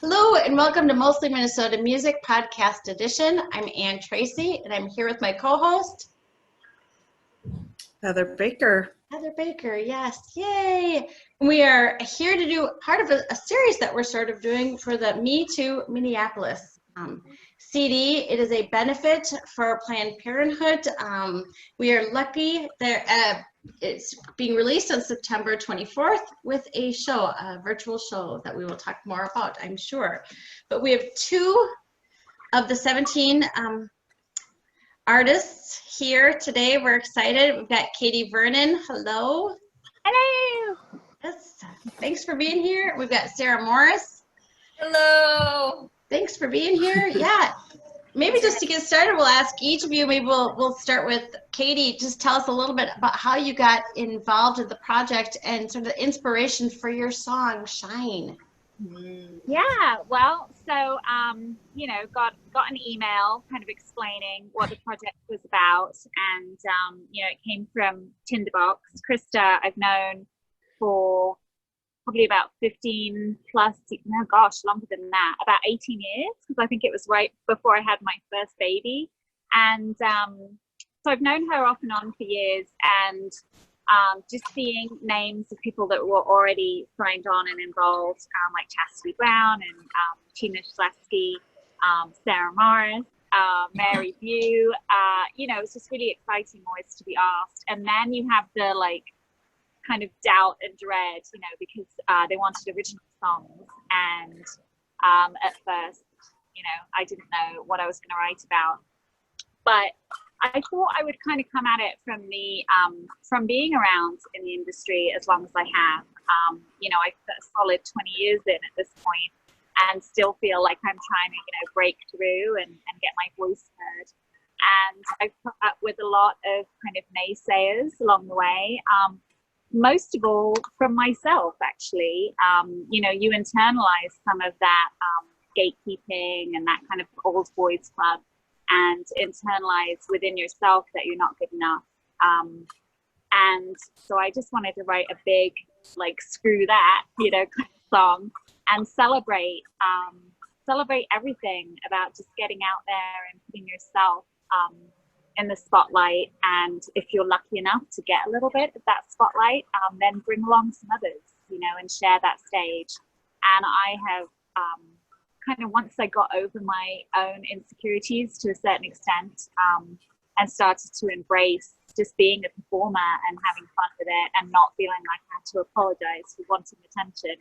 Hello and welcome to Mostly Minnesota Music Podcast Edition. I'm Ann Tracy and I'm here with my co-host, Heather Baker. Heather Baker, yes, yay! We are here to do part of a series that we're sort of doing for the Me Too Minneapolis CD. It is a benefit for Planned Parenthood. We are lucky that it's being released on September 24th with a show, a virtual show that we will talk more about, I'm sure. But we have two of the 17 artists here today. We're excited. We've got Katy Vernon. Hello. Hello. Yes. Thanks for being here. We've got Sarah Morris. Hello. Thanks for being here. Yeah. Maybe just to get started, we'll ask each of you, maybe we'll start with Katy. Just tell us a little bit about how you got involved in the project and sort of the inspiration for your song, Shine. Yeah, well, so, got an email kind of explaining what the project was about. And, it came from Tinderbox. Krista, I've known for probably about 15 plus, no gosh, longer than that, about 18 years, because I think it was right before I had my first baby. And so I've known her off and on for years, and just seeing names of people that were already signed on and involved, like Chastity Brown and Tina Schlesky, Sarah Morris, Mary Bew, it was just really exciting always to be asked. And then you have the kind of doubt and dread, because they wanted original songs. And at first, I didn't know what I was going to write about. But I thought I would kind of come at it from being around in the industry as long as I have. I've got a solid 20 years in at this point and still feel like I'm trying to, break through and get my voice heard. And I've put up with a lot of kind of naysayers along the way. Most of all from myself, actually. You internalize some of that gatekeeping and that kind of old boys club, and internalize within yourself that you're not good enough. And so I just wanted to write a big, screw that, kind of song, and celebrate everything about just getting out there and putting yourself in the spotlight. And if you're lucky enough to get a little bit of that spotlight, then bring along some others, and share that stage. And I have kind of, once I got over my own insecurities to a certain extent, and started to embrace just being a performer and having fun with it and not feeling like I had to apologize for wanting attention,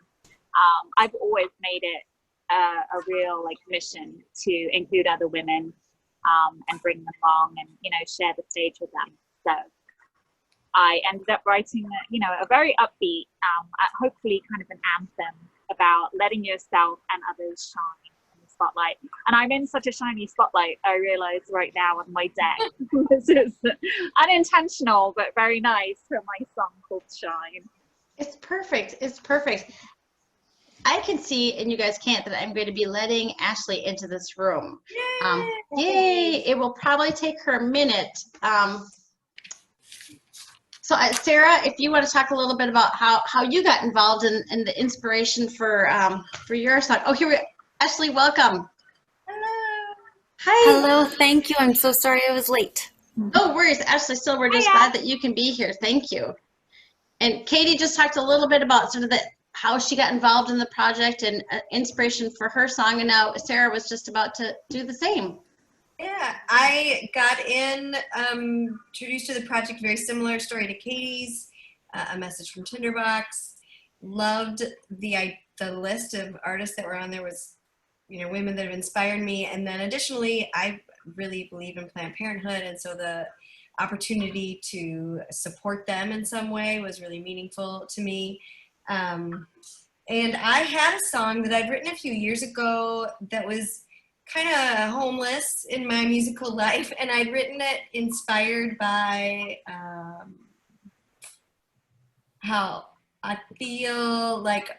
I've always made it a real mission to include other women and bring them along and, share the stage with them. So I ended up writing, a very upbeat, hopefully kind of an anthem about letting yourself and others shine in the spotlight. And I'm in such a shiny spotlight, I realize right now on my deck. This is unintentional, but very nice for my song called Shine. It's perfect. It's perfect. I can see, and you guys can't, that I'm going to be letting Ashleigh into this room. Yay! It will probably take her a minute. So Sarah, if you want to talk a little bit about how you got involved in the inspiration for your song. Oh, here we go. Ashleigh, welcome. Hello. Hi. Hello, thank you. I'm so sorry I was late. No worries, Ashleigh. Still, we're just glad that you can be here. Thank you. And Katy just talked a little bit about sort of how she got involved in the project and inspiration for her song, and now Sarah was just about to do the same. Yeah, I got introduced to the project, very similar story to Katy's, a message from Tinderbox. Loved the list of artists that were on there was, women that have inspired me. And then additionally, I really believe in Planned Parenthood, and so the opportunity to support them in some way was really meaningful to me. And I had a song that I'd written a few years ago that was kind of homeless in my musical life, and I'd written it inspired by how I feel like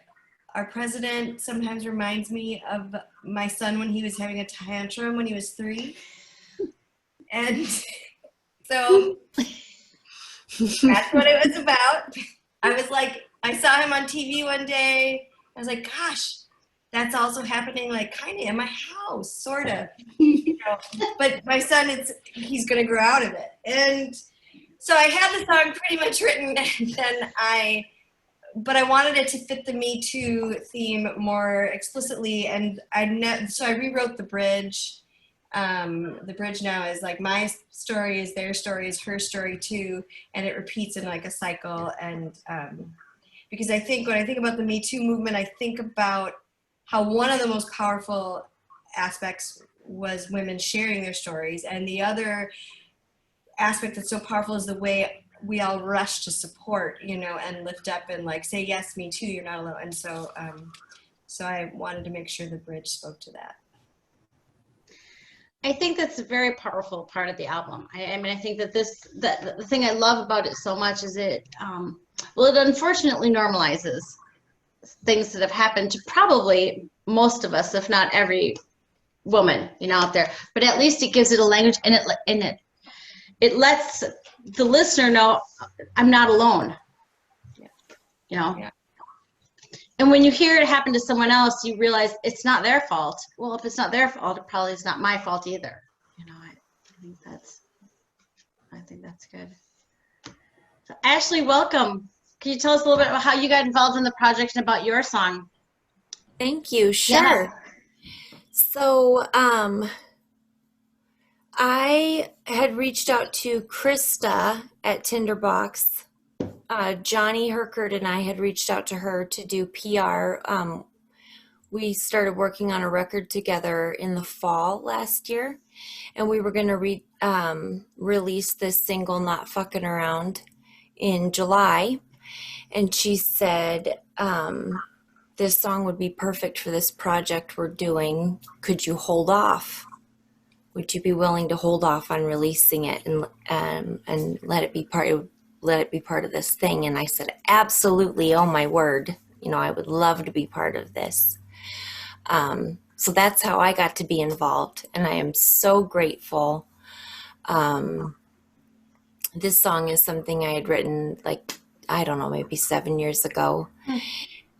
our president sometimes reminds me of my son when he was having a tantrum when he was 3. And so that's what it was about. I was like, I saw him on TV one day. I was like, gosh, that's also happening like kind of in my house, sort of. You know? But my son, he's going to grow out of it. And so I had the song pretty much written, and then but I wanted it to fit the Me Too theme more explicitly, and so I rewrote the bridge. The bridge now is like my story is their story is her story too, and it repeats in like a cycle. And because I think when I think about the Me Too movement, I think about how one of the most powerful aspects was women sharing their stories, and the other aspect that's so powerful is the way we all rush to support, you know, and lift up and like say, yes, me too, you're not alone. And so so I wanted to make sure the bridge spoke to that. I think that's a very powerful part of the album. I mean, I think that the thing I love about it so much is it unfortunately normalizes things that have happened to probably most of us, if not every woman, you know, out there. But at least it gives it a language, and it lets the listener know I'm not alone. You know. Yeah. And when you hear it happen to someone else, you realize it's not their fault. Well, if it's not their fault, it probably is not my fault either. You know, I think that's good. So Ashleigh, welcome. Can you tell us a little bit about how you got involved in the project and about your song? Thank you. Sure. Yeah. So, I had reached out to Krista at Tinderbox. Johnny Herkert and I had reached out to her to do PR. We started working on a record together in the fall last year, and we were going to release this single, Not Fucking Around, in July. And she said, this song would be perfect for this project we're doing. Could you hold off? Would you be willing to hold off on releasing it and let it be part of this thing? And I said, absolutely. Oh my word. You know, I would love to be part of this. So that's how I got to be involved. And I am so grateful. This song is something I had written like, I don't know, maybe 7 years ago.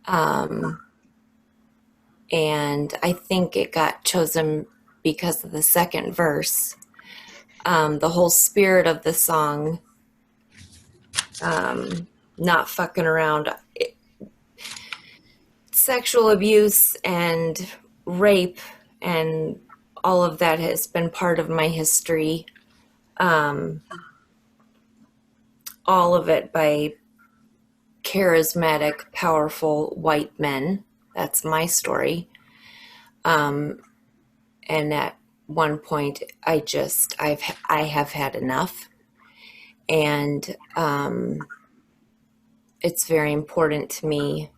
And I think it got chosen because of the second verse. The whole spirit of the song, not fucking around. Sexual abuse and rape and all of that has been part of my history. All of it by charismatic, powerful white men. That's my story. And at one point, I have had enough. And it's very important to me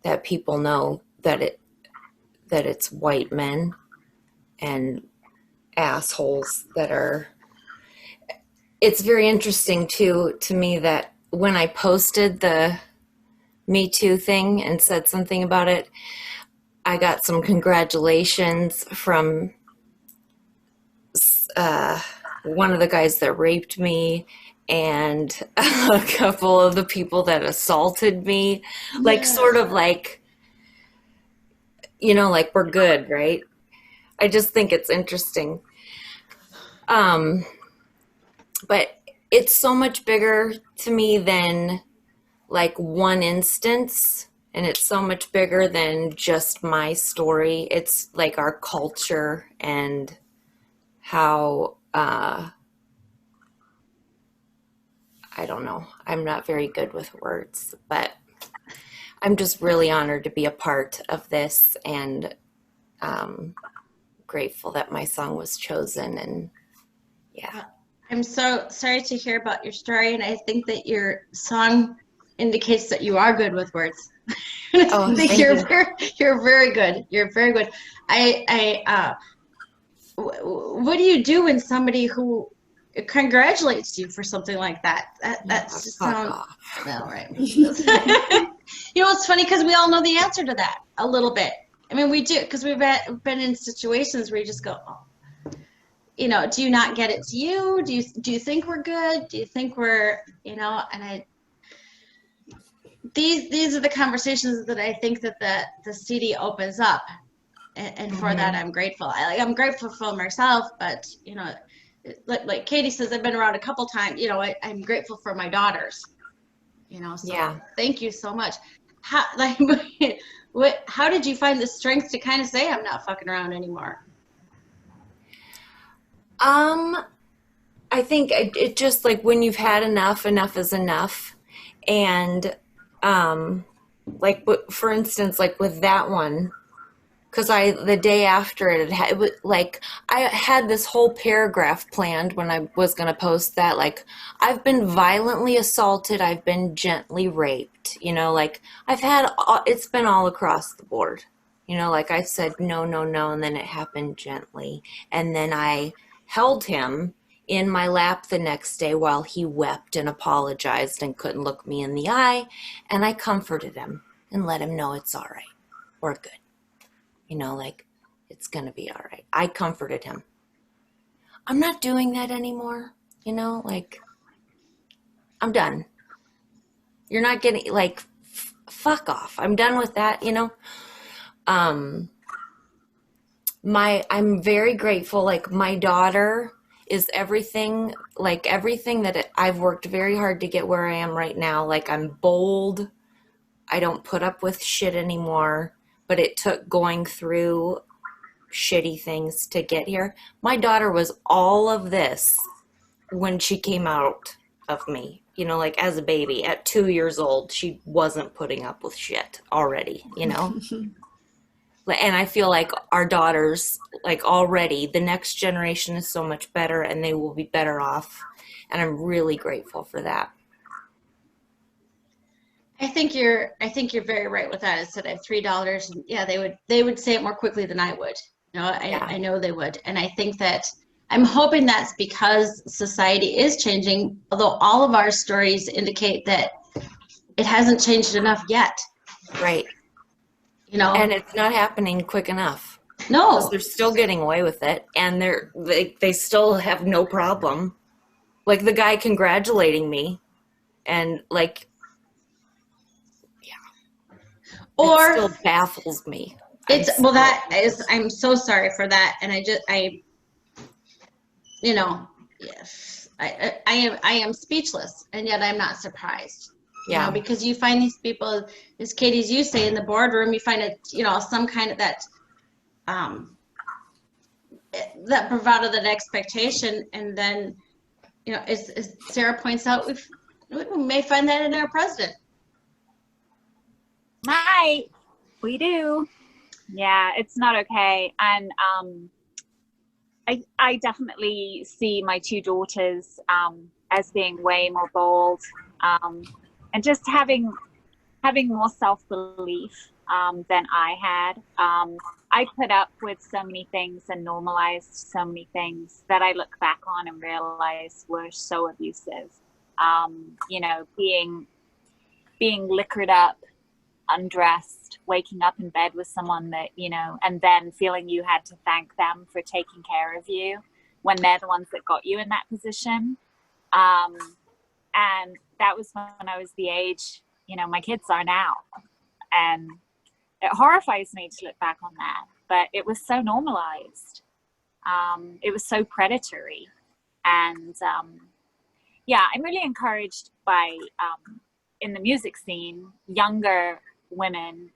that people know that it's white men and assholes that are. It's very interesting to me that when I posted the Me Too thing and said something about it, I got some congratulations from one of the guys that raped me and a couple of the people that assaulted me. Yeah. Like, sort of like, you know, like we're good, right? I just think it's interesting. But it's so much bigger to me than like one instance. And it's so much bigger than just my story. It's like our culture and how, I don't know. I'm not very good with words, but I'm just really honored to be a part of this and grateful that my song was chosen. And yeah. I'm so sorry to hear about your story. And I think that your song indicates that you are good with words. Oh, I think you're very good. You're very good. What do you do when somebody who congratulates you for something like that? That's just sounds well, right. You know, it's funny because we all know the answer to that a little bit. I mean, we do, because we've been in situations where you just go, oh, you know, do you not get it to you? Do you think we're good? Do you think we're, you know, and these are the conversations that I think that the CD opens up, and for that I'm grateful. I'm grateful for myself, but you know, like Katy says, I've been around a couple times. You know, I'm grateful for my daughters. You know, so Yeah. thank you so much. How how did you find the strength to kind of say I'm not fucking around anymore? I think it just like when you've had enough is enough. And like for instance, like with that one, because the day after it was like I had this whole paragraph planned when I was going to post that, like, I've been violently assaulted, I've been gently raped, you know, like it's been all across the board, you know, like I said no, no, no, and then it happened gently, and then I held him in my lap the next day while he wept and apologized and couldn't look me in the eye, and I comforted him and let him know it's all right, we're good. You know, like, it's going to be all right. I comforted him. I'm not doing that anymore. You know, like, I'm done. You're not getting, like, fuck off. I'm done with that, you know. I'm very grateful. Like, my daughter is everything, like, everything that I've worked very hard to get where I am right now. Like, I'm bold. I don't put up with shit anymore. But it took going through shitty things to get here. My daughter was all of this when she came out of me, you know, like as a baby at 2 years old, she wasn't putting up with shit already, you know. And I feel like our daughters, like, already the next generation is so much better and they will be better off, and I'm really grateful for that. I think you're very right with that. Instead of $3, and yeah, they would say it more quickly than I would. You know, I know they would, and I think that I'm hoping that's because society is changing. Although all of our stories indicate that it hasn't changed enough yet. Right. You know, and it's not happening quick enough. No, because they're still getting away with it, and they still have no problem. Like the guy congratulating me, and like. Or it still baffles me. I'm so sorry for that. And you know, yes, I am speechless, and yet I'm not surprised. You know, because you find these people, as Katie's you say, in the boardroom, you find it, you know, some kind of that bravado, that expectation, and then, you know, as Sarah points out, we may find that in our president. We do. Yeah, it's not okay. And I definitely see my two daughters as being way more bold, and just having more self-belief than I had. I put up with so many things and normalized so many things that I look back on and realize were so abusive. You know, being liquored up, undressed, waking up in bed with someone that, you know, and then feeling you had to thank them for taking care of you when they're the ones that got you in that position. And that was when I was the age, you know, my kids are now. And it horrifies me to look back on that, but it was so normalized. It was so predatory. And yeah, I'm really encouraged by, in the music scene, younger women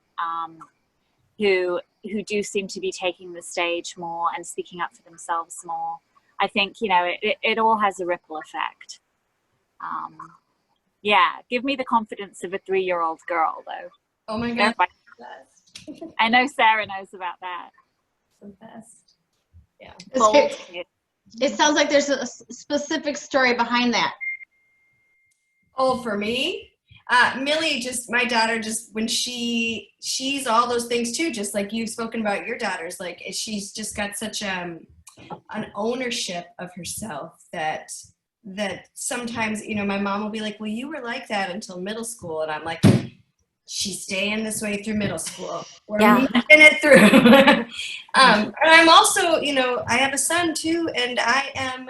who do seem to be taking the stage more and speaking up for themselves more. I think, you know, it all has a ripple effect. Yeah, give me the confidence of a 3-year-old girl, though. Oh my God. I know Sarah knows about that. The best. Yeah. It sounds like there's a specific story behind that. Oh, for me? Millie, my daughter, when she's all those things too, just like you've spoken about your daughters, like she's just got such an ownership of herself that sometimes, you know, my mom will be like, well, you were like that until middle school. And I'm like, she's staying this way through middle school. We're making it through. And I'm also, you know, I have a son too, and I am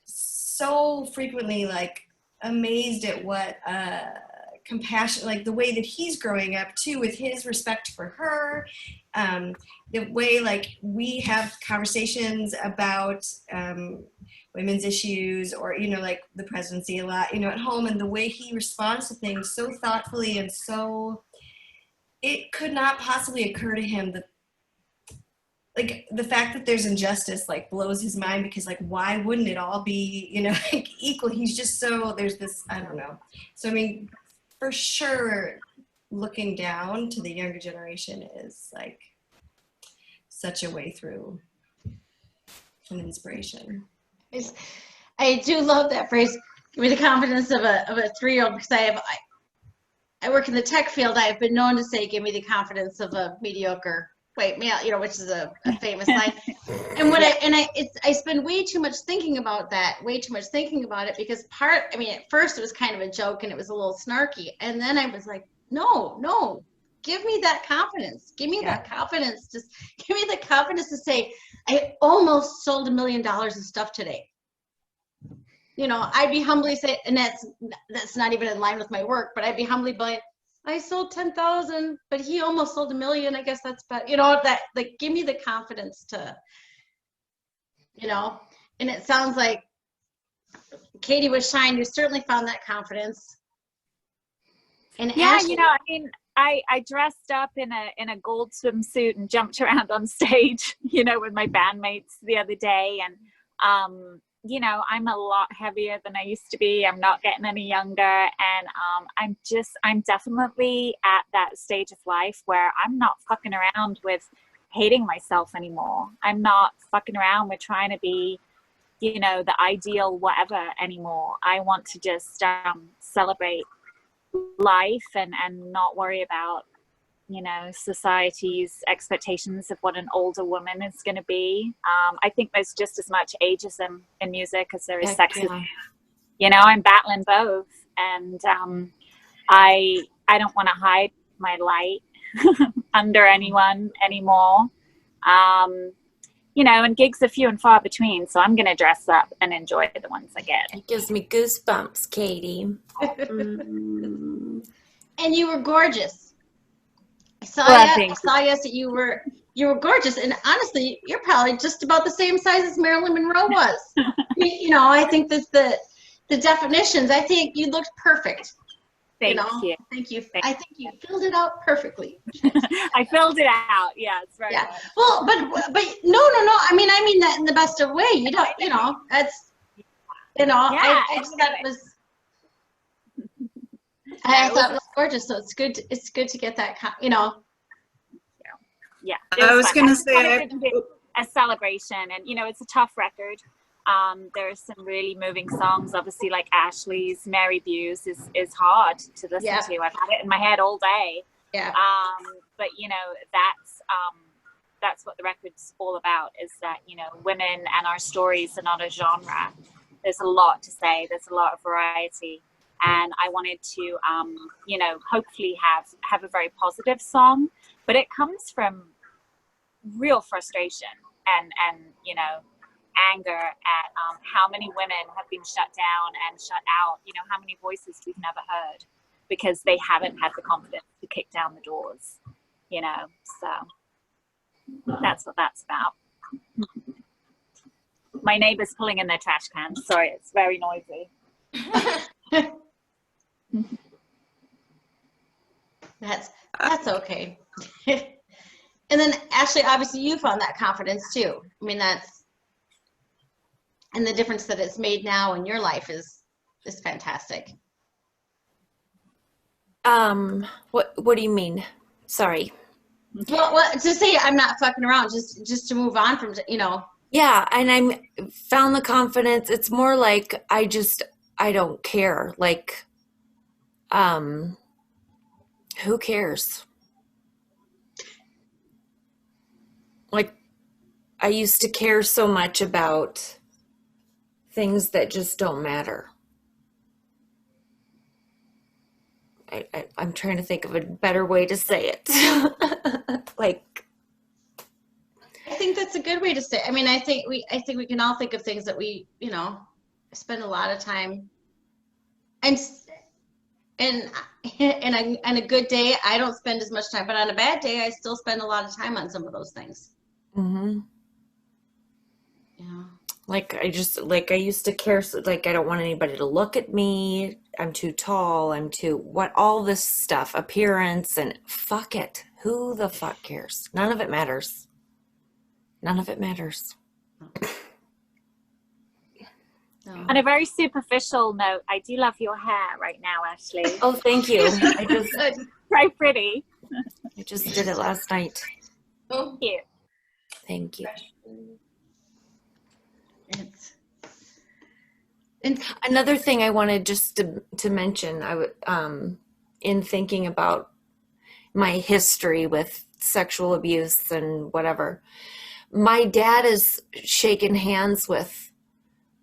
so frequently like amazed at what compassion, like the way that he's growing up too, with his respect for her, the way like we have conversations about women's issues, or like the presidency a lot, at home, and the way he responds to things so thoughtfully, and so it could not possibly occur to him that like the fact that there's injustice like blows his mind, because like why wouldn't it all be like equal? He's just so, there's this, I don't know. So I mean, for sure, looking down to the younger generation is like such a way through, an inspiration. I do love that phrase. Give me the confidence of a 3-year-old, because I work in the tech field. I've been known to say, "Give me the confidence of a mediocre white male," which is a famous line. And I spend way too much thinking about it, because at first it was kind of a joke and it was a little snarky, and then I was like, no, give me that confidence. Give me that confidence. Just give me the confidence to say, I almost sold $1 million of stuff today. I'd be humbly say, and that's not even in line with my work, but I'd be humbly like, I sold 10,000, but he almost sold 1 million. I guess that's better. That like, give me the confidence to, and it sounds like Katy with Shine, you certainly found that confidence. And yeah, Ashleigh, I dressed up in a gold swimsuit and jumped around on stage, with my bandmates the other day. And, I'm a lot heavier than I used to be. I'm not getting any younger. And I'm definitely at that stage of life where I'm not fucking around with hating myself anymore. I'm not fucking around with trying to be, the ideal whatever anymore. I want to just celebrate life and not worry about society's expectations of what an older woman is going to be. I think there's just as much ageism in music as there is sexism. I'm battling both, and I don't want to hide my light under anyone anymore. And gigs are few and far between, so I'm going to dress up and enjoy the ones I get. It gives me goosebumps, Katy. and you were gorgeous. I saw that you were gorgeous, and honestly, you're probably just about the same size as Marilyn Monroe was. I think that the definitions. I think you looked perfect. Thank you. Thank you. I think you filled it out perfectly. I filled it out. Yeah, it's very good. Well, but no. I mean that in the best of way. You don't. That's. I just thought it was. I thought it was gorgeous, so it's good. It's good to get that. Yeah. I was going to say a celebration, and it's a tough record. There's some really moving songs, obviously, like Ashleigh's "Mary Views" is hard to listen to. I've had it in my head all day. Yeah. But that's what the record's all about, is that women and our stories are not a genre. There's a lot to say. There's a lot of variety. And I wanted to, hopefully have a very positive song, but it comes from real frustration and anger at how many women have been shut down and shut out. How many voices we've never heard because they haven't had the confidence to kick down the doors. So that's what that's about. My neighbor's pulling in their trash cans. Sorry, it's very noisy. That's okay. And then Ashleigh, obviously you found that confidence too. I mean, and the difference that it's made now in your life is fantastic. What do you mean? Sorry. Well, to say I'm not fucking around, just to move on from, Yeah, and I found the confidence. It's more like I don't care. Like, who cares? Like, I used to care so much about things that just don't matter. I'm trying to think of a better way to say it. Like, I think that's a good way to say it. I mean, I think we can all think of things that we, spend a lot of time. And on a good day, I don't spend as much time, but on a bad day, I still spend a lot of time on some of those things. Mm-hmm. Yeah. Like I used to care, like I don't want anybody to look at me. I'm too tall. I'm too all this stuff, appearance, and fuck it. Who the fuck cares? None of it matters. None of it matters. No. On a very superficial note, I do love your hair right now, Ashleigh. Oh, thank you. Good. Very pretty. I just did it last night. Oh, Cute. Thank you. Another thing I wanted just to mention, in thinking about my history with sexual abuse and whatever, my dad has shaken hands with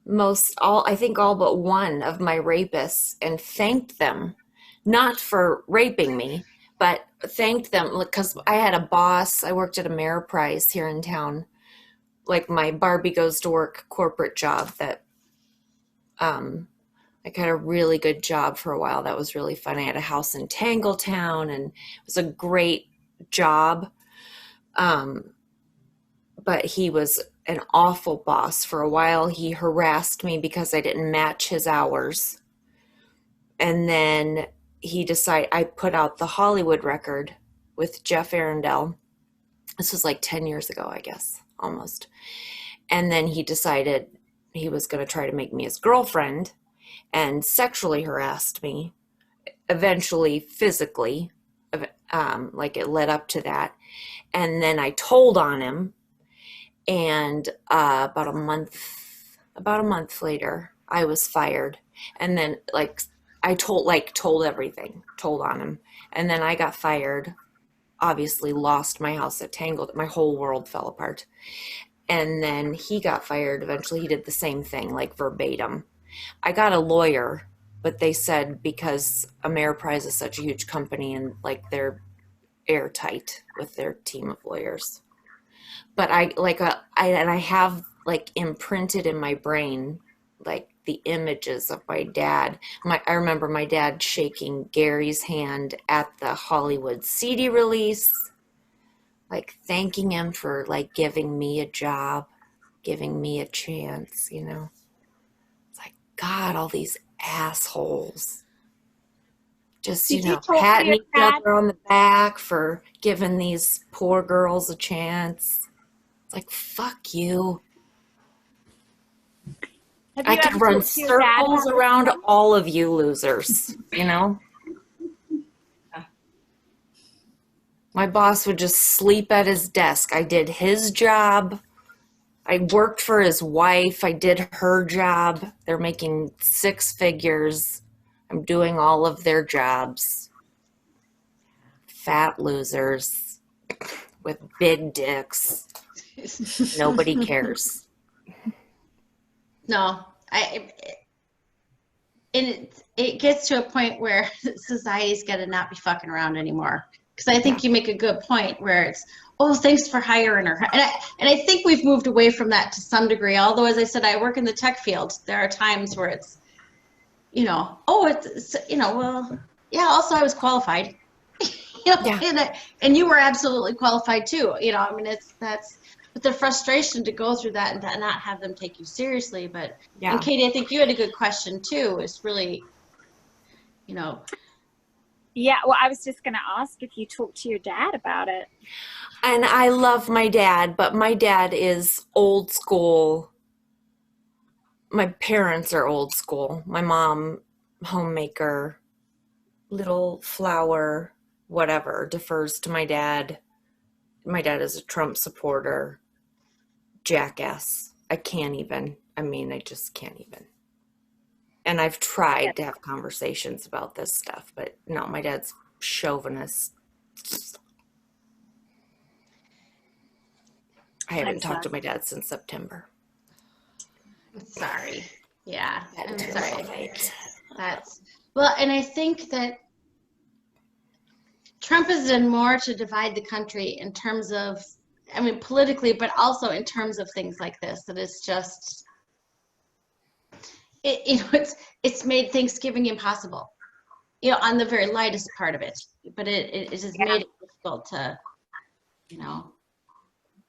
I think all but one of my rapists and thanked them, not for raping me, but thanked them because I had a boss. I worked at Ameriprise here in town, like my Barbie goes to work corporate job that I got a really good job for a while. That was really fun. I had a house in Tangletown and it was a great job. But he was an awful boss. For a while, he harassed me because I didn't match his hours. And then I put out the Hollywood record with Jeff Arundel. This was like 10 years ago, I guess, almost. And then he decided he was going to try to make me his girlfriend and sexually harassed me, eventually physically, like it led up to that. And then I told on him, and about a month later, I was fired. And then I told everything, told on him. And then I got fired, obviously lost my house at Tangled. My whole world fell apart. And then he got fired. Eventually he did the same thing, like verbatim. I got a lawyer, but they said because Ameriprise is such a huge company and like they're airtight with their team of lawyers. But I have like imprinted in my brain, like the images of my dad. I remember my dad shaking Gary's hand at the Hollywood CD release, like thanking him for like giving me a job, giving me a chance, you know. It's like, God, all these assholes. Just, Did you know, you talk to patting your each dad? other on the back for giving these poor girls a chance. It's like, fuck you. Have I you could ever run talked to your dad circles about around this? all of you losers, you know? My boss would just sleep at his desk. I did his job. I worked for his wife. I did her job. They're making 6 figures. I'm doing all of their jobs. Fat losers with big dicks. Nobody cares. No, and it gets to a point where society's got to not be fucking around anymore. Because I think you make a good point where it's, oh, thanks for hiring her. And I think we've moved away from that to some degree. Although, as I said, I work in the tech field. There are times where it's, you know, oh, it's you know, well, yeah, also I was qualified. You know, Yeah. and you were absolutely qualified too. You know, I mean, but the frustration to go through that and to not have them take you seriously. But, Yeah. and Katy, I think you had a good question too. It's really, you know. Yeah, well, I was just going to ask if you talked to your dad about it. And I love my dad, but my dad is old school. My parents are old school. My mom, homemaker, little flower, whatever, defers to my dad. My dad is a Trump supporter, jackass. I just can't even. And I've tried to have conversations about this stuff, but no, my dad's chauvinist. I haven't talked to my dad since September. Sorry. Yeah, I'm sorry. Right. Well, and I think that Trump has done more to divide the country in terms of, I mean, politically, but also in terms of things like this, that it's just, you know, it's made Thanksgiving impossible. you know, on the very lightest part of it, but it has made it difficult to, you know,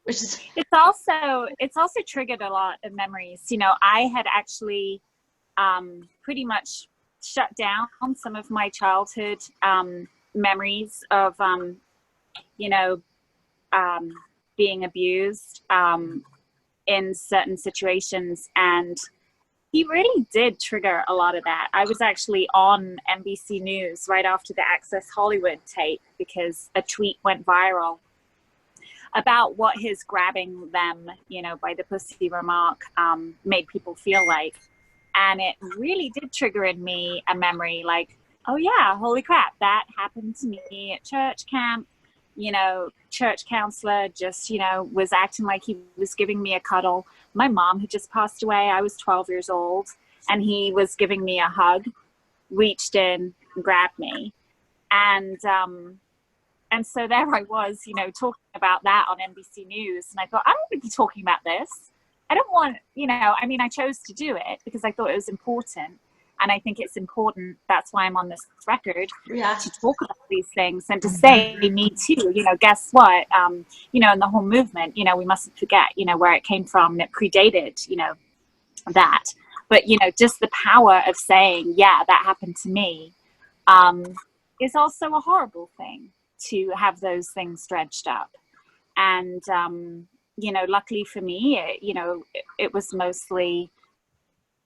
which is. It's also triggered a lot of memories. You know, I had actually pretty much shut down some of my childhood memories of, you know, being abused in certain situations. And he really did trigger a lot of that. I was actually on NBC News right after the Access Hollywood tape because a tweet went viral about what his grabbing them, you know, by the pussy remark made people feel like. And it really did trigger in me a memory like, oh yeah, holy crap, that happened to me at church camp. You know, church counselor just, you know, was acting like he was giving me a cuddle. My mom had just passed away. I was 12 years old and he was giving me a hug, reached in and grabbed me. And so there I was, you know, talking about that on NBC News. And I thought, I don't want to be talking about this. I don't want, you know, I mean, I chose to do it because I thought it was important. And I think it's important. That's why I'm on this record to talk about these things and to say, me too, you know, guess what? You know, in the whole movement, you know, we mustn't forget, you know, where it came from and it predated, you know, that. But, you know, just the power of saying, yeah, that happened to me is also a horrible thing to have those things dredged up. And, you know, luckily for me, you know, it was mostly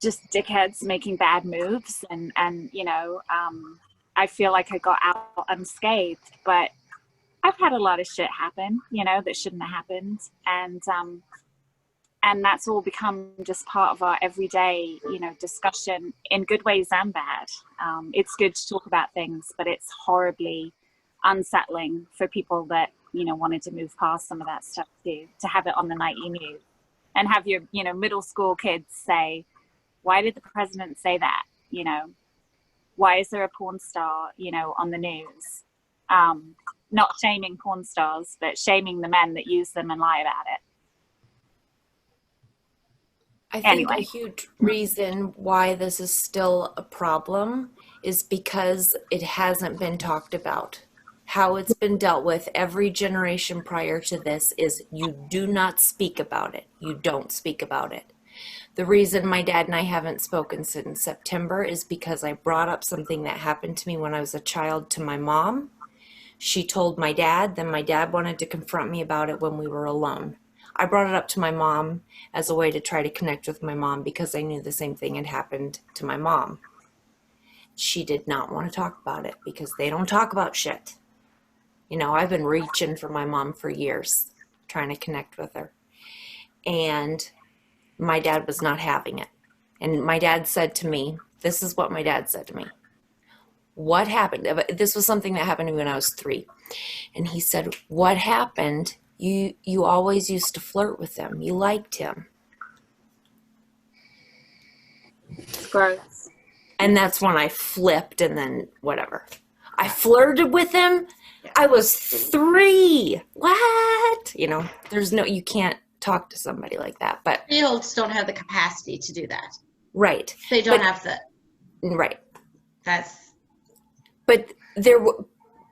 just dickheads making bad moves. And you know, I feel like I got out unscathed, but I've had a lot of shit happen, you know, that shouldn't have happened. And that's all become just part of our everyday, you know, discussion in good ways and bad. It's good to talk about things, but it's horribly unsettling for people that, you know, wanted to move past some of that stuff too, to have it on the nightly news and have your, you know, middle school kids say, why did the president say that? You know, why is there a porn star, you know, on the news? Not shaming porn stars, but shaming the men that use them and lie about it. I think a huge reason why this is still a problem is because it hasn't been talked about. How it's been dealt with every generation prior to this is you do not speak about it. You don't speak about it. The reason my dad and I haven't spoken since September is because I brought up something that happened to me when I was a child to my mom. She told my dad, then my dad wanted to confront me about it when we were alone. I brought it up to my mom as a way to try to connect with my mom because I knew the same thing had happened to my mom. She did not want to talk about it because they don't talk about shit. You know, I've been reaching for my mom for years, trying to connect with her. And my dad was not having it. And my dad said to me, this is what my dad said to me. What happened? This was something that happened to me when I was 3. And he said, what happened? You always used to flirt with him. You liked him. Gross. And that's when I flipped and then whatever. I flirted with him. I was 3. What? You know, you can't talk to somebody like that. But 3-year-olds don't have the capacity to do that. Right. They don't have the. Right. But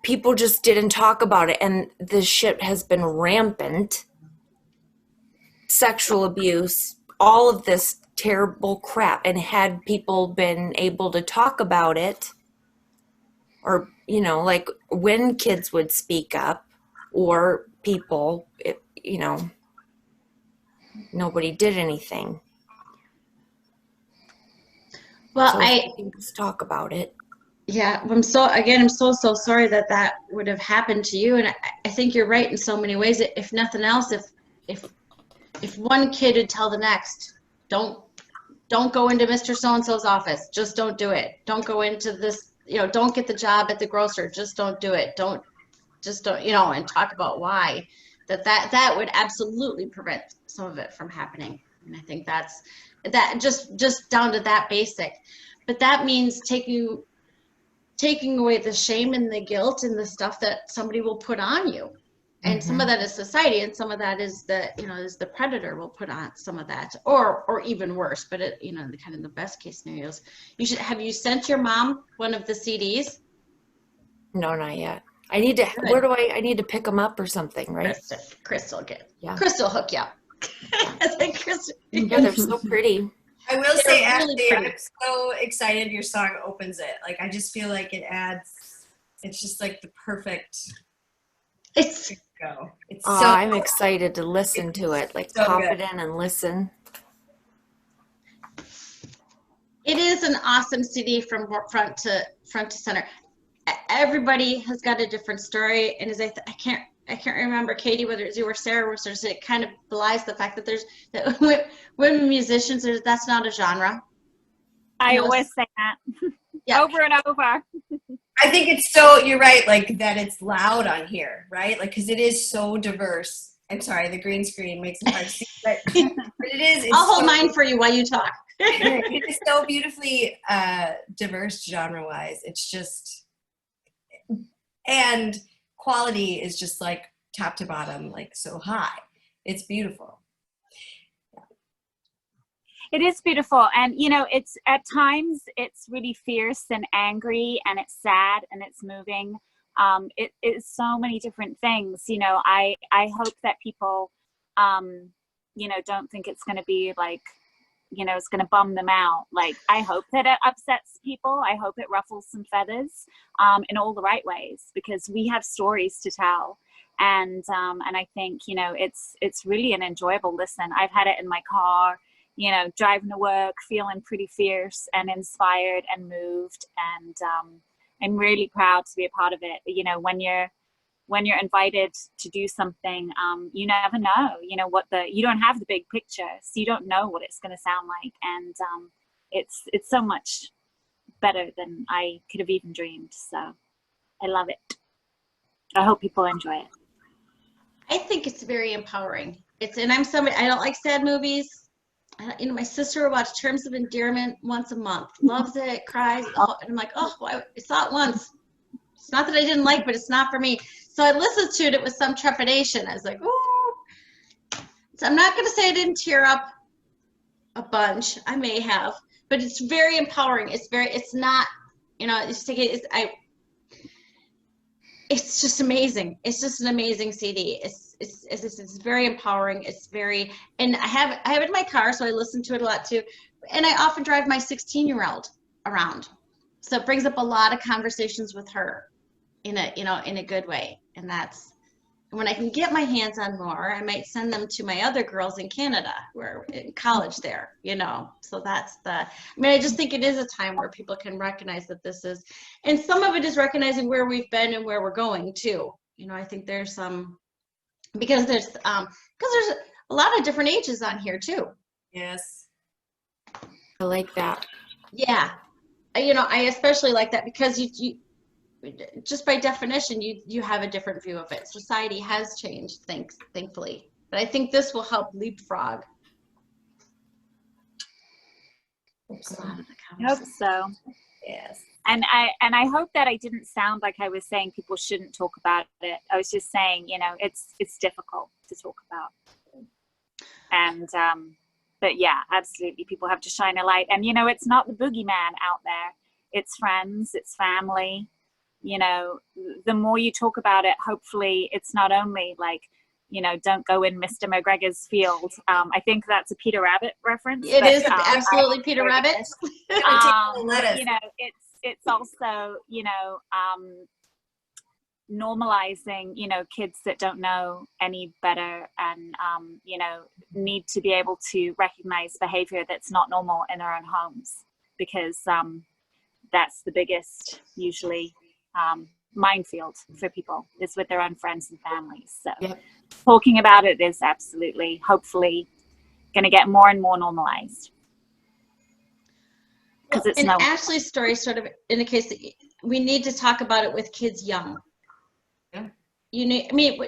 people just didn't talk about it, and this shit has been rampant. Sexual abuse, all of this terrible crap, and had people been able to talk about it, or, you know, like when kids would speak up, or people, you know, nobody did anything. Well, so I just talk about it. Yeah, I'm so sorry that would have happened to you, and I think you're right in so many ways. If nothing else, if one kid would tell the next, don't go into Mr. So-and-so's office, just don't do it. Don't go into this, you know, don't get the job at the grocer, just don't do it. Don't, you know, and talk about why. That would absolutely prevent some of it from happening. And I think that just down to that basic. But that means taking away the shame and the guilt and the stuff that somebody will put on you. And some of that is society, and some of that is the predator will put on some of that, or even worse. But the kind of the best case scenarios. Have you sent your mom one of the CDs? No, not yet. I need to, Good. where do I need to pick them up or something, right? Crystal, good. Yeah. Crystal hook you up. I think Crystal. Yeah, they're so pretty. I will say, They're really Ashleigh, pretty. I'm so excited your song opens it. Like, I just feel like it adds, it's just like the perfect It's go. It's Oh, so, I'm excited to listen to it. Like so pop good. it in and listen. It is an awesome CD from front to center. Everybody has got a different story, and as I can't remember, Katy, whether it's you or Sarah, it kind of belies the fact that women musicians, that's not a genre. I always say that Yeah. over and over. I think it's so, you're right, like that it's loud on here, right? Like, because it is so diverse. I'm sorry, the green screen makes it hard to see, but it is. It's I'll hold so, mine for you while you talk. it is so beautifully diverse genre-wise. It's just, and quality is just like top to bottom, like so high. It's beautiful. It is beautiful, and you know, it's at times it's really fierce and angry, and it's sad and it's moving. It is so many different things. You know, I hope that people, you know, don't think it's going to be like, you know, it's going to bum them out. Like, I hope that it upsets people. I hope it ruffles some feathers, in all the right ways, because we have stories to tell. And I think, you know, it's really an enjoyable listen. I've had it in my car, you know, driving to work, feeling pretty fierce and inspired and moved. And I'm really proud to be a part of it. You know, when you're invited to do something, you never know, you know, you don't have the big picture, so you don't know what it's going to sound like. And it's so much better than I could have even dreamed. So I love it. I hope people enjoy it. I think it's very empowering. And I'm somebody, I don't like sad movies. You know, my sister will watch Terms of Endearment once a month, loves it, cries, and I'm like, oh, well, I saw it once. It's not that I didn't like, but it's not for me. So I listened to it with some trepidation. I was like, ooh. So I'm not going to say I didn't tear up a bunch. I may have, but it's very empowering. It's not, you know, it's just amazing. It's just an amazing CD. It's very empowering. And I have it in my car, so I listen to it a lot too. And I often drive my 16-year-old around, so it brings up a lot of conversations with her in a good way. And that's when I can get my hands on more, I might send them to my other girls in Canada who are in college there, you know. So I just think it is a time where people can recognize that this is, and some of it is recognizing where we've been and where we're going too. You know, I think there's some, because there's a lot of different ages on here too. Yes. I like that. Yeah. You know, I especially like that because you just by definition, you have a different view of it. Society has changed, thankfully. But I think this will help leapfrog a lot of the I hope conversation. so. Yes. And I hope that I didn't sound like I was saying people shouldn't talk about it. I was just saying, you know, it's difficult to talk about. And but yeah, absolutely, people have to shine a light. And you know, it's not the boogeyman out there. It's friends, it's family. You know, the more you talk about it, hopefully it's not only like, you know, don't go in Mr. McGregor's field. I think that's a Peter Rabbit reference. It is absolutely Peter Rabbit. You know, it's also, you know, normalizing, you know, kids that don't know any better and, you know, need to be able to recognize behavior that's not normal in their own homes, because that's the biggest, usually, minefield for people, is with their own friends and families. So Yep. Talking about it is absolutely, hopefully, going to get more and more normalized. Because it's and Ashleigh's story sort of indicates that we need to talk about it with kids young. Yeah. You know, I mean,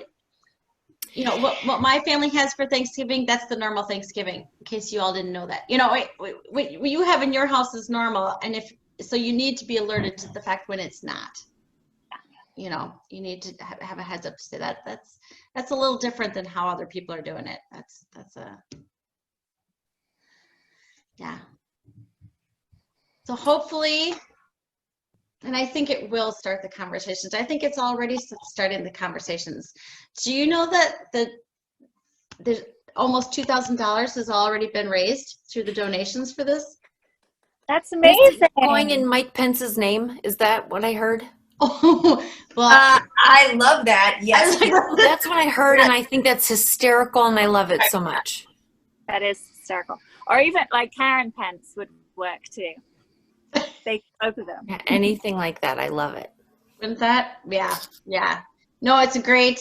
you know what my family has for Thanksgiving, that's the normal Thanksgiving, in case you all didn't know that. You know, what you have in your house is normal, and so you need to be alerted to the fact when it's not. You know, you need to have a heads up to say that that's a little different than how other people are doing it. Yeah. So hopefully And I think it will start the conversations. I think it's already starting the conversations. Do you know that there's almost $2,000 has already been raised through the donations for this? That's This is amazing. going in Mike Pence's name. Is that what I heard? Oh, well, I love that. Yes. That's what I heard, and I think that's hysterical, and I love it so much. That is hysterical. Or even like Karen Pence would work too. They both of them. Yeah, anything like that, I love it. Isn't that? Yeah, yeah. No, it's a great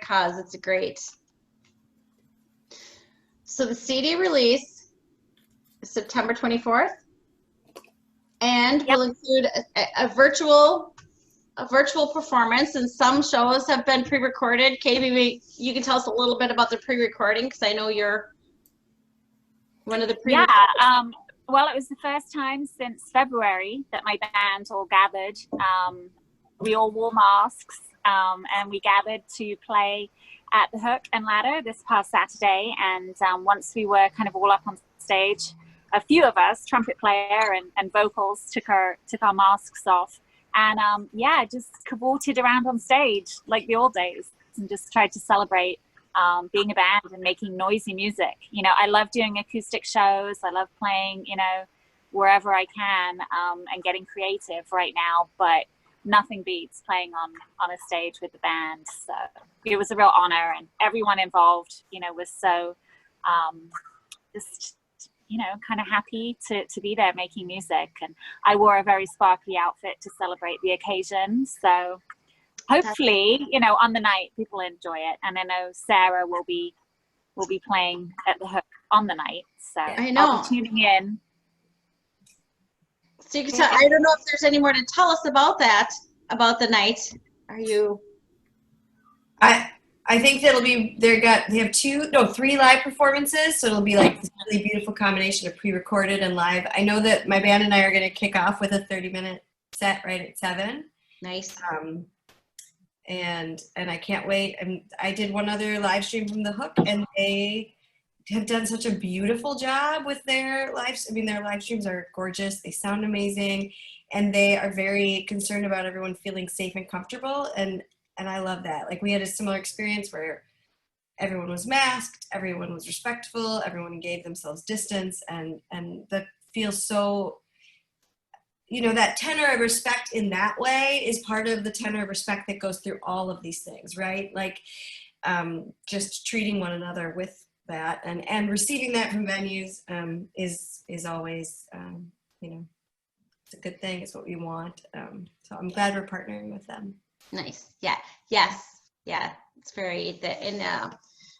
cause. It's a great. So the CD release is September 24th, and will include a virtual performance, and some shows have been pre-recorded. Katy, maybe you can tell us a little bit about the pre-recording, because I know you're one of the pre. Yeah. Well, it was the first time since February that my band all gathered. We all wore masks, and we gathered to play at the Hook and Ladder this past Saturday. And once we were kind of all up on stage, a few of us, trumpet player and vocals, took our masks off, and just cavorted around on stage like the old days, and just tried to celebrate being a band and making noisy music. You know, I love doing acoustic shows. I love playing, wherever I can, and getting creative right now, but nothing beats playing on a stage with the band. So it was a real honor, and everyone involved, was so just kind of happy to be there making music. And I wore a very sparkly outfit to celebrate the occasion. So hopefully, on the night people enjoy it. And I know Sarah will be playing at the Hook on the night. So I know. I'll be tuning in. So you can tell, I don't know if there's any more to tell us about that, about the night. Are you? I think that'll be, they have 3 live performances, so it'll be like this really beautiful combination of pre-recorded and live. I know that my band and I are going to kick off with a 30-minute set right at 7. Nice. And I can't wait. And I did one other live stream from the Hook, and they have done such a beautiful job with their lives. I mean, their live streams are gorgeous. They sound amazing, and they are very concerned about everyone feeling safe and comfortable. And I love that. Like, we had a similar experience where everyone was masked, everyone was respectful, everyone gave themselves distance, and that feels so, that tenor of respect in that way is part of the tenor of respect that goes through all of these things, right? Like, just treating one another with that and receiving that from venues is always, it's a good thing. It's what we want. So I'm glad we're partnering with them. Nice. Yeah. Yes. Yeah. It's very,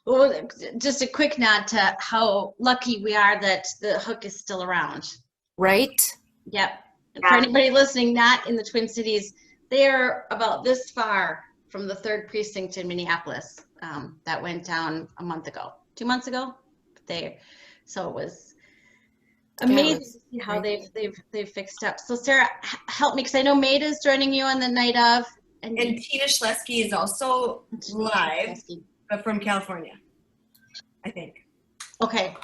well, just a quick nod to how lucky we are that the Hook is still around. Right? Yep. And for anybody listening not in the Twin Cities, they are about this far from the 3rd precinct in Minneapolis. That went down 2 months ago. So it was amazing to see how they've fixed up. So Sarah, help me, because I know Maida is joining you on the night of. And Tina Schlesky is also live, but from California, I think. Okay.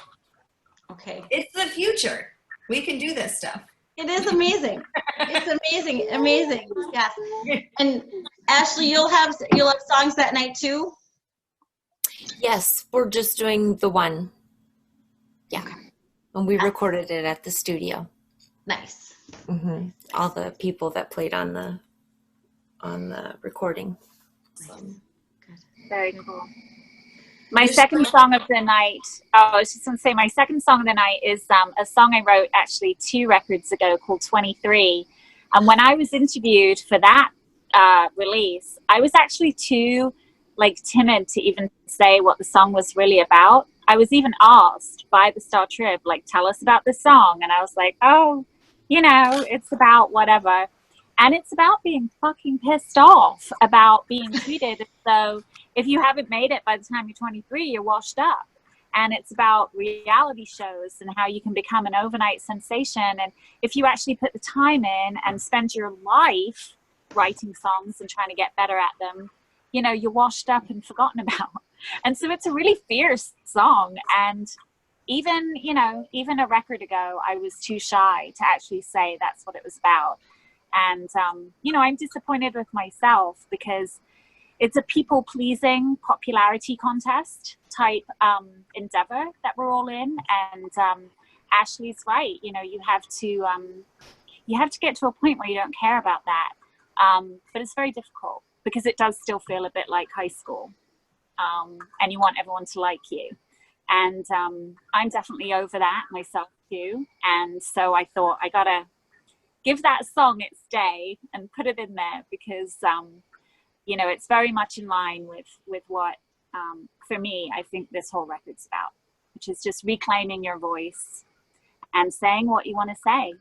It's the future. We can do this stuff. It is amazing. It's amazing. Yes. And Ashleigh, you'll have songs that night too? Yes, we're just doing the one. Yeah. And we recorded it at the studio. Nice. Mm-hmm. All the people that played on the recording. Very cool. My second song of the night, I was just going to say, my second song of the night is a song I wrote actually 2 records ago called 23. And when I was interviewed for that release, I was actually too timid to even say what the song was really about. I was even asked by the Star Trib, tell us about the song. And I was like, oh, it's about whatever. And it's about being fucking pissed off about being treated as though if you haven't made it by the time you're 23, you're washed up. And it's about reality shows and how you can become an overnight sensation. And if you actually put the time in and spend your life writing songs and trying to get better at them, you're washed up and forgotten about. And so it's a really fierce song. And even a record ago, I was too shy to actually say that's what it was about. And, you know, I'm disappointed with myself because it's a people-pleasing popularity contest type endeavor that we're all in. And Ashleigh's right. You know, you have to get to a point where you don't care about that. But it's very difficult because it does still feel a bit like high school. And you want everyone to like you. And I'm definitely over that myself too. And so I thought I gotta give that song its day and put it in there because, you know, it's very much in line with what, for me, I think this whole record's about, which is just reclaiming your voice and saying what you want to say.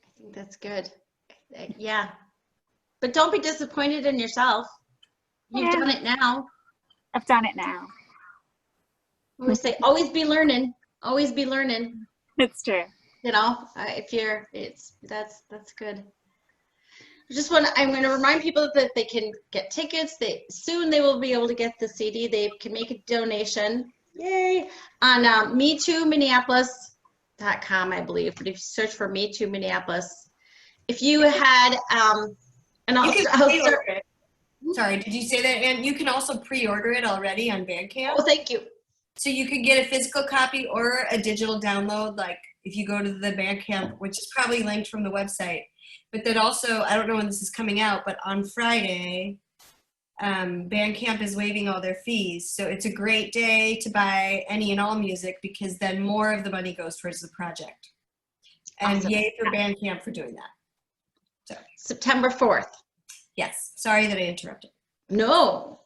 I think that's good. Yeah. But don't be disappointed in yourself. You've done it now. I've done it now. I always say, always be learning. Always be learning. It's true. You know, that's good. I'm going to remind people that they can get tickets. Soon they will be able to get the CD. They can make a donation. Yay! On me2minneapolis.com, I believe. But if you search for Me Too Minneapolis, if you had, and I'll start. Sorry, did you say that? And you can also pre-order it already on Bandcamp. Oh, thank you. So you could get a physical copy or a digital download, like if you go to the Bandcamp, which is probably linked from the website. But then also, I don't know when this is coming out, but on Friday, Bandcamp is waiving all their fees. So it's a great day to buy any and all music because then more of the money goes towards the project. And Awesome. Yay for Bandcamp for doing that. So September 4th. Yes. Sorry that I interrupted. No.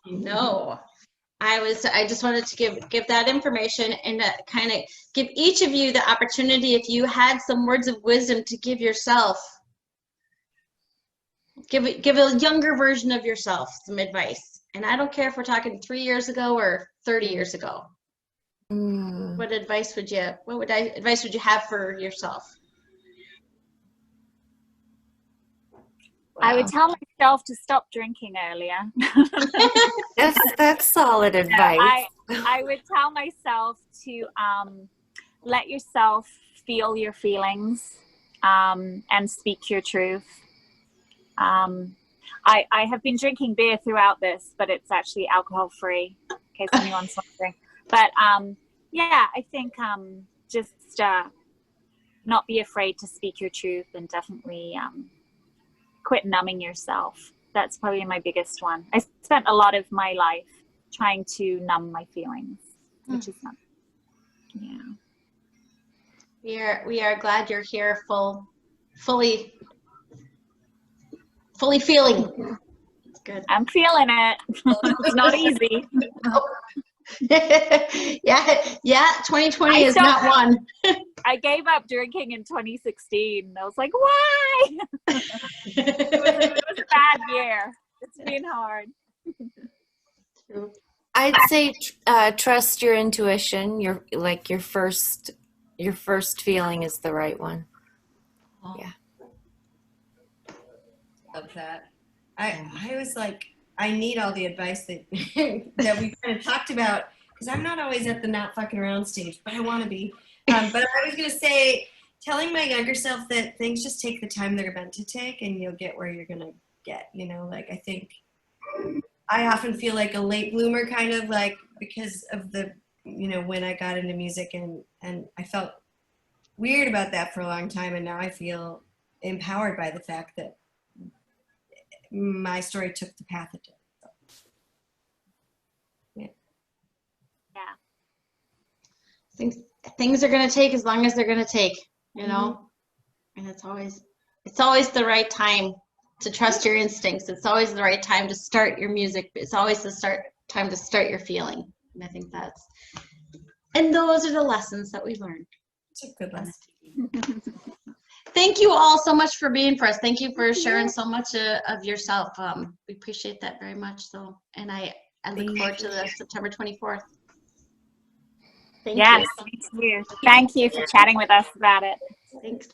I just wanted to give that information and kind of give each of you the opportunity, if you had some words of wisdom to give yourself, give a younger version of yourself some advice. And I don't care if we're talking 3 years ago or 30 years ago. What advice would you have for yourself? I would tell myself to stop drinking earlier. That's solid advice. I would tell myself to let yourself feel your feelings and speak your truth. I have been drinking beer throughout this, but it's actually alcohol free, in case anyone's wondering. But yeah, I think just not be afraid to speak your truth and definitely quit numbing yourself. That's probably my biggest one. I spent a lot of my life trying to numb my feelings, which is not, We are glad you're here, fully feeling. It's good. I'm feeling it. It's not easy. yeah. 2020 is not one. I gave up drinking in 2016. I was like, why? it was a bad year. It's been hard. I'd say trust your intuition. Your first feeling is the right one. Yeah. Love that. I was like, I need all the advice that that we kind of talked about because I'm not always at the not fucking around stage, but I want to be. But I was gonna say, telling my younger self that things just take the time they're meant to take, and you'll get where you're gonna get. You know, like I think I often feel like a late bloomer, kind of like because of the when I got into music, and I felt weird about that for a long time, and now I feel empowered by the fact that my story took the path it did. So, yeah. Things are going to take as long as they're going to take, and it's always the right time to trust your instincts. It's always the right time to start your music. It's always the time to start your feeling. And I think and those are the lessons that we learned. It's a good lesson. Thank you all so much for being for us. Thank you for sharing so much of yourself. We appreciate that very much. So, and I look forward to the September 24th. Thank you. Yes, me too. Thank you for chatting with us about it. Thanks.